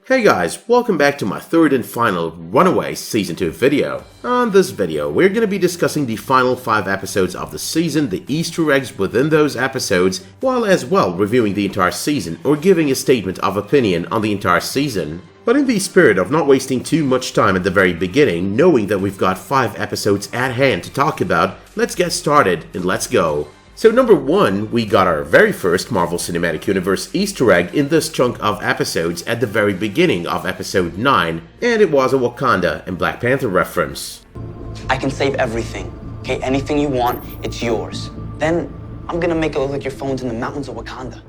Hey guys, welcome back to my third and final Runaways Season 2 video. On this video, we're going to be discussing the final 5 episodes of the season, the Easter eggs within those episodes, while as well reviewing the entire season or giving a statement of opinion on the entire season. But in the spirit of not wasting too much time at the very beginning, knowing that we've got 5 episodes at hand to talk about, let's get started and let's go. So number 1, we got our very first Marvel Cinematic Universe Easter egg in this chunk of episodes at the very beginning of episode 9, and it was a Wakanda and Black Panther reference. I can save everything, okay? Anything you want, it's yours. Then I'm gonna make it look like your phone's in the mountains of Wakanda.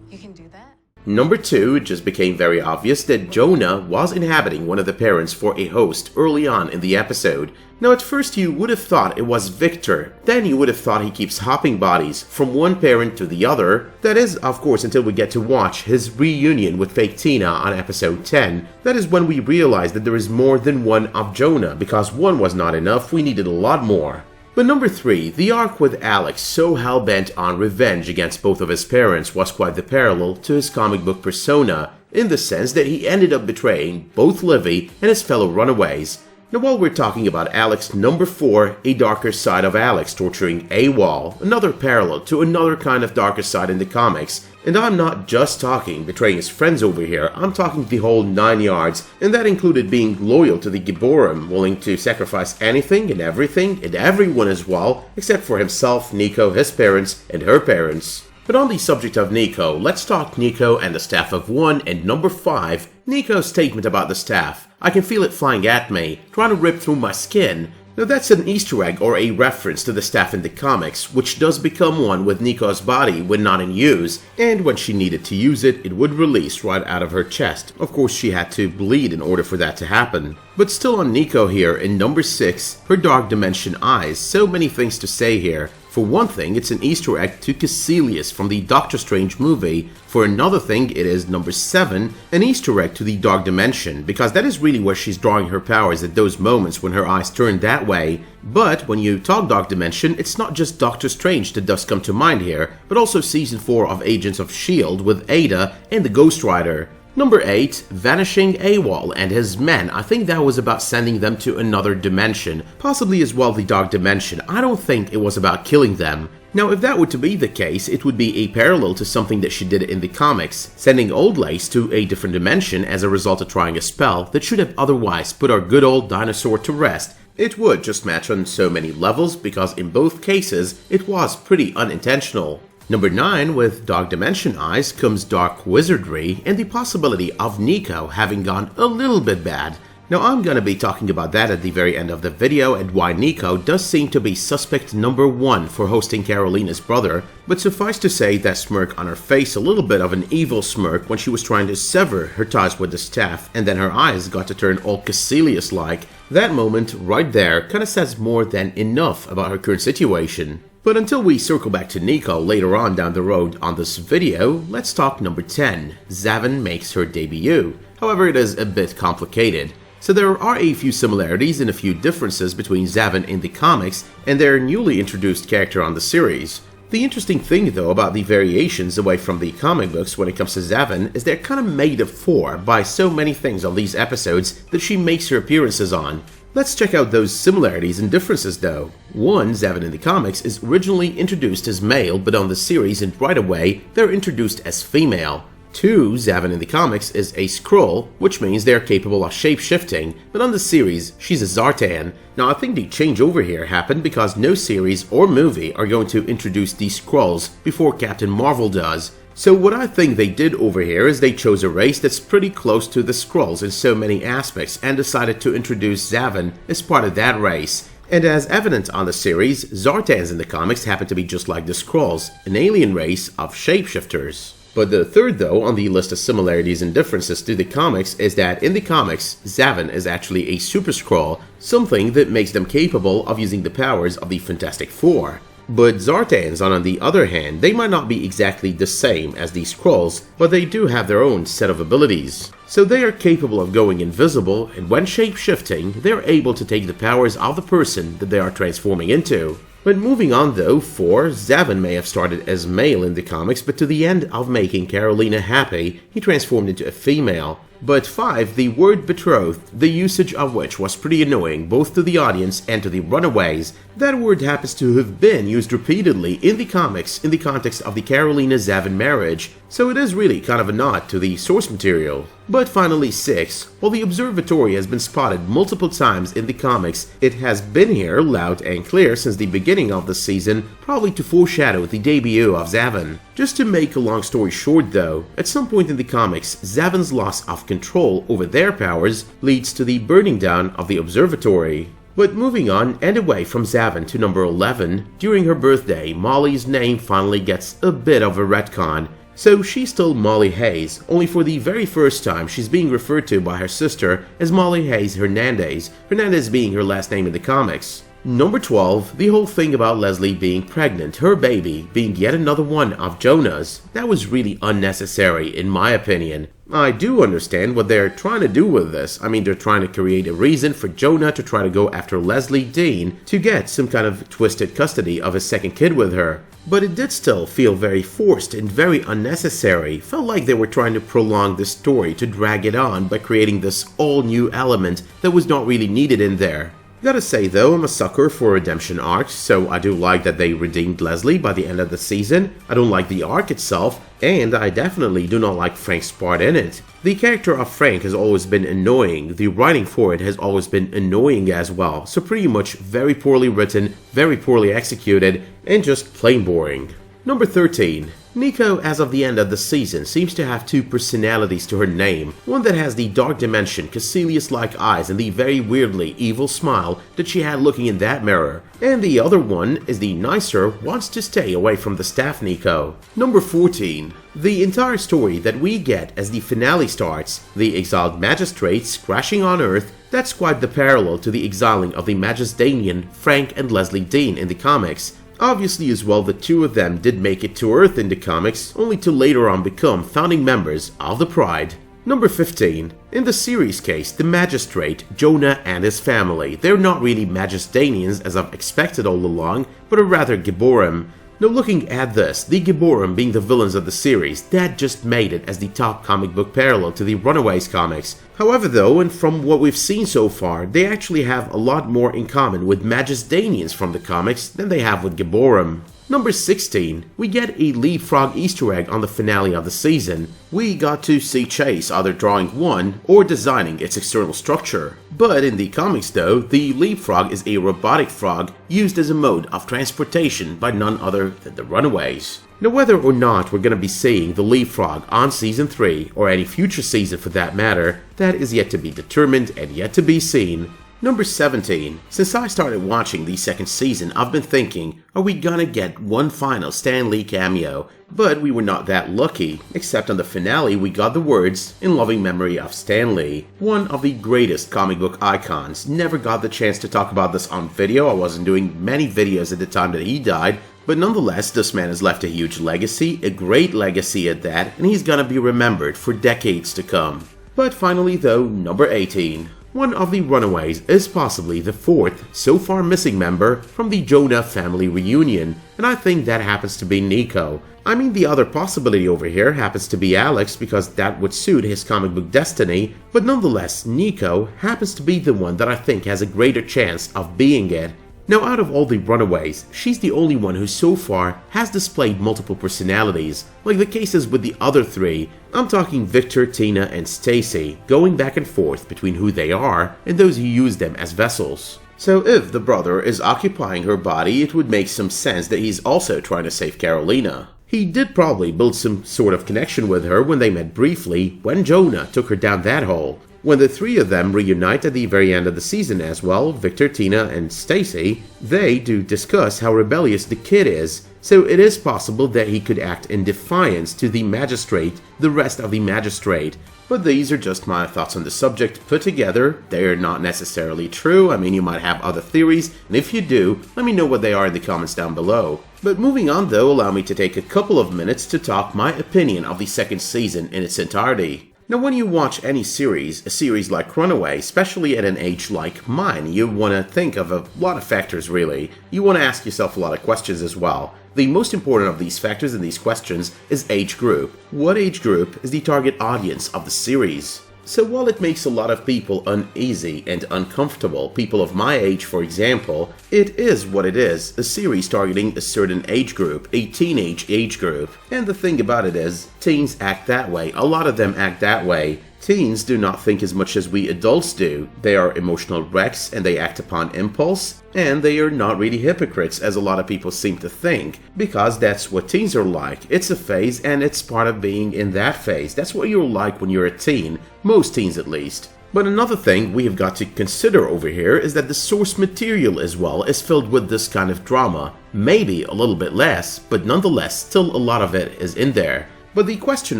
You can do that? Number 2, it just became very obvious that Jonah was inhabiting one of the parents for a host early on in the episode. Now at first you would have thought it was Victor, then you would have thought he keeps hopping bodies from one parent to the other. That is, of course, until we get to watch his reunion with fake Tina on episode 10. That is when we realize that there is more than one of Jonah, because one was not enough, we needed a lot more. But number 3, the arc with Alex so hell-bent on revenge against both of his parents was quite the parallel to his comic book persona, in the sense that he ended up betraying both Livy and his fellow runaways. Now while we're talking about Alex, number 4, a darker side of Alex torturing AWOL, another parallel to another kind of darker side in the comics. And I'm not just talking betraying his friends over here, I'm talking the whole 9 yards, and that included being loyal to the Gibborim, willing to sacrifice anything and everyone as well, except for himself, Nico, his parents, and her parents. But on the subject of Nico, let's talk Nico and the staff of 1, and number 5, Nico's statement about the staff. I can feel it flying at me, trying to rip through my skin. Now that's an Easter egg or a reference to the staff in the comics, which does become one with Nico's body when not in use, and when she needed to use it, it would release right out of her chest. Of course she had to bleed in order for that to happen. But still on Nico here, in number 6, her Dark Dimension eyes, so many things to say here. For one thing, it's an Easter egg to Kaecilius from the Doctor Strange movie. For another thing, it is number 7, an Easter egg to the Dark Dimension, because that is really where she's drawing her powers at those moments when her eyes turn that way. But when you talk Dark Dimension, it's not just Doctor Strange that does come to mind here, but also Season 4 of Agents of S.H.I.E.L.D. with AIDA and the Ghost Rider. Number 8, vanishing AWOL and his men. I think that was about sending them to another dimension, possibly as well the Dark Dimension. I don't think it was about killing them. Now if that were to be the case, it would be a parallel to something that she did in the comics, sending Old Lace to a different dimension as a result of trying a spell that should have otherwise put our good old dinosaur to rest. It would just match on so many levels because in both cases it was pretty unintentional. Number 9, with Dark Dimension eyes comes Dark Wizardry and the possibility of Nico having gone a little bit bad. Now I'm gonna be talking about that at the very end of the video and why Nico does seem to be suspect number 1 for hosting Karolina's brother, but suffice to say that smirk on her face, a little bit of an evil smirk when she was trying to sever her ties with the staff and then her eyes got to turn all Kaecilius-like. That moment right there kinda says more than enough about her current situation. But until we circle back to Nico later on down the road on this video, let's talk number 10, Savan makes her debut. However, it is a bit complicated. So there are a few similarities and a few differences between Savan in the comics and their newly introduced character on the series. The interesting thing though about the variations away from the comic books when it comes to Savan is they're kind of made up for by so many things on these episodes that she makes her appearances on. Let's check out those similarities and differences though. 1, Savan in the comics is originally introduced as male, but on the series and right away they're introduced as female. 2, Savan in the comics is a Skrull, which means they're capable of shape-shifting, but on the series she's a Zartan. Now I think the change over here happened because no series or movie are going to introduce these Skrulls before Captain Marvel does. So what I think they did over here is they chose a race that's pretty close to the Skrulls in so many aspects and decided to introduce Savan as part of that race. And as evident on the series, Zartans in the comics happen to be just like the Skrulls, an alien race of shapeshifters. But the third though on the list of similarities and differences to the comics is that in the comics, Savan is actually a Super Skrull, something that makes them capable of using the powers of the Fantastic Four. But Zartans, on the other hand, they might not be exactly the same as these Skrulls, but they do have their own set of abilities. So they are capable of going invisible, and when shape-shifting, they are able to take the powers of the person that they are transforming into. But moving on though, 4, Savan may have started as male in the comics, but to the end of making Karolina happy, he transformed into a female. But 5, the word betrothed, the usage of which was pretty annoying both to the audience and to the Runaways. That word happens to have been used repeatedly in the comics in the context of the Karolina-Savan marriage, so it is really kind of a nod to the source material. But finally 6, while the observatory has been spotted multiple times in the comics, it has been here loud and clear since the beginning of the season, probably to foreshadow the debut of Savan. Just to make a long story short though, at some point in the comics, Savan's loss of control over their powers leads to the burning down of the observatory. But moving on and away from Savan to number 11, during her birthday, Molly's name finally gets a bit of a retcon. So she's still Molly Hayes, only for the very first time she's being referred to by her sister as Molly Hayes Hernandez, Hernandez being her last name in the comics. Number 12, the whole thing about Leslie being pregnant, her baby being yet another one of Jonah's, that was really unnecessary in my opinion. I do understand what they're trying to do with this. I mean, they're trying to create a reason for Jonah to try to go after Leslie Dean to get some kind of twisted custody of his second kid with her. But it did still feel very forced and very unnecessary. Felt like they were trying to prolong the story to drag it on by creating this all-new element that was not really needed in there. Gotta say though, I'm a sucker for redemption arcs, so I do like that they redeemed Leslie by the end of the season. I don't like the arc itself, and I definitely do not like Frank's part in it. The character of Frank has always been annoying, the writing for it has always been annoying as well, so pretty much very poorly written, very poorly executed, and just plain boring. Number 13. Nico, as of the end of the season, seems to have 2 personalities to her name. One that has the dark dimension, Kaecilius-like eyes and the very weirdly evil smile that she had looking in that mirror. And the other one is the nicer, wants to stay away from the staff Nico. Number 14. The entire story that we get as the finale starts, the exiled magistrates crashing on Earth, that's quite the parallel to the exiling of the Magisdanian Frank and Leslie Dean in the comics. Obviously as well, the 2 of them did make it to Earth in the comics, only to later on become founding members of the Pride. Number 15. In the series case, the magistrate, Jonah and his family, they're not really Magisdanians as I've expected all along, but are rather Gibborim. Now looking at this, the Gibborim being the villains of the series, that just made it as the top comic book parallel to the Runaways comics. However though, and from what we've seen so far, they actually have a lot more in common with Magisdanians from the comics than they have with Gibborim. Number 16. We get a leapfrog Easter egg on the finale of the season. We got to see Chase either drawing one or designing its external structure. But in the comics though, the leapfrog is a robotic frog used as a mode of transportation by none other than the Runaways. Now whether or not we're going to be seeing the leapfrog on season 3, or any future season for that matter, that is yet to be determined and yet to be seen. Number 17. Since I started watching the second season, I've been thinking, are we gonna get one final Stan Lee cameo? But we were not that lucky, except on the finale we got the words, "In loving memory of Stan Lee." One of the greatest comic book icons. Never got the chance to talk about this on video, I wasn't doing many videos at the time that he died, but nonetheless this man has left a huge legacy, a great legacy at that, and he's gonna be remembered for decades to come. But finally though, number 18. One of the Runaways is possibly the 4th so far missing member from the Jonah family reunion, and I think that happens to be Nico. I mean, the other possibility over here happens to be Alex because that would suit his comic book destiny, but nonetheless Nico happens to be the one that I think has a greater chance of being it. Now out of all the Runaways, she's the only one who so far has displayed multiple personalities, like the cases with the other 3. I'm talking Victor, Tina, and Stacy, going back and forth between who they are and those who use them as vessels. So if the brother is occupying her body, it would make some sense that he's also trying to save Karolina. He did probably build some sort of connection with her when they met briefly, when Jonah took her down that hole. When the 3 of them reunite at the very end of the season as well, Victor, Tina, and Stacy, they do discuss how rebellious the kid is, so it is possible that he could act in defiance to the magistrate, the rest of the magistrate. But these are just my thoughts on the subject put together. They are not necessarily true. I mean, you might have other theories, and if you do, let me know what they are in the comments down below. But moving on though, allow me to take a couple of minutes to talk my opinion of the second season in its entirety. Now when you watch any series, a series like Runaways, especially at an age like mine, you want to think of a lot of factors really. You want to ask yourself a lot of questions as well. The most important of these factors and these questions is age group. What age group is the target audience of the series? So while it makes a lot of people uneasy and uncomfortable, people of my age for example, it is what it is, a series targeting a certain age group, a teenage age group. And the thing about it is, teens act that way, a lot of them act that way. Teens do not think as much as we adults do. They are emotional wrecks and they act upon impulse, and they are not really hypocrites as a lot of people seem to think, because that's what teens are like. It's a phase and it's part of being in that phase. That's what you're like when you're a teen, most teens at least. But another thing we have got to consider over here is that the source material as well is filled with this kind of drama. Maybe a little bit less, but nonetheless still a lot of it is in there. But the question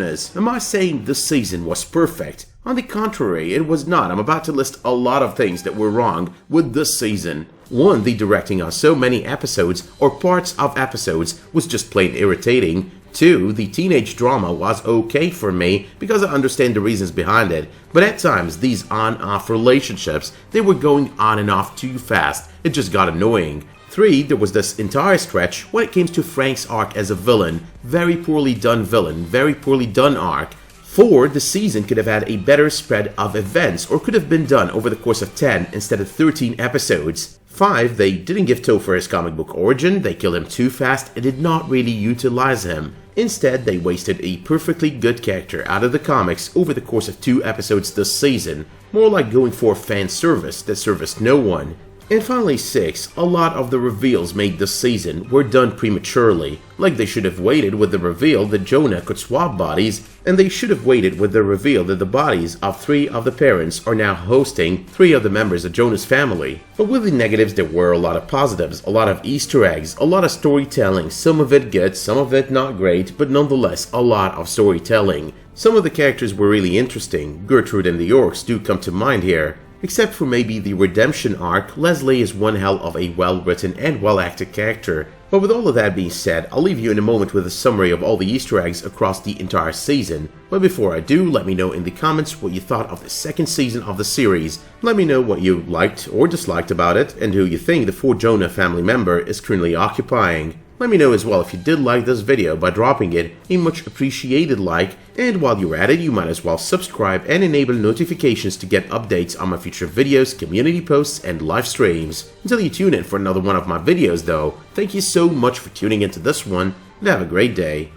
is, am I saying this season was perfect? On the contrary, it was not. I'm about to list a lot of things that were wrong with this season. 1. The directing on so many episodes, or parts of episodes, was just plain irritating. 2. The teenage drama was okay for me because I understand the reasons behind it, but at times these on-off relationships, they were going on and off too fast. It just got annoying. 3. There was this entire stretch when it came to Frank's arc as a villain. Very poorly done villain, very poorly done arc. 4. The season could have had a better spread of events or could have been done over the course of 10 instead of 13 episodes. 5. They didn't give Topher his comic book origin, they killed him too fast and did not really utilize him. Instead, they wasted a perfectly good character out of the comics over the course of 2 episodes this season, more like going for fan service that serviced no one. And finally 6, a lot of the reveals made this season were done prematurely, like they should have waited with the reveal that Jonah could swap bodies, and they should have waited with the reveal that the bodies of 3 of the parents are now hosting 3 of the members of Jonah's family. But with the negatives there were a lot of positives, a lot of Easter eggs, a lot of storytelling, some of it good, some of it not great, but nonetheless a lot of storytelling. Some of the characters were really interesting. Gertrude and the orcs do come to mind here. Except for maybe the redemption arc, Leslie is one hell of a well-written and well-acted character. But with all of that being said, I'll leave you in a moment with a summary of all the Easter eggs across the entire season. But before I do, let me know in the comments what you thought of the second season of the series. Let me know what you liked or disliked about it, and who you think the 4th Jonah family member is currently occupying. Let me know as well if you did like this video by dropping it a much appreciated like, and while you're at it you might as well subscribe and enable notifications to get updates on my future videos, community posts, and live streams. Until you tune in for another one of my videos though, thank you so much for tuning into this one, and have a great day.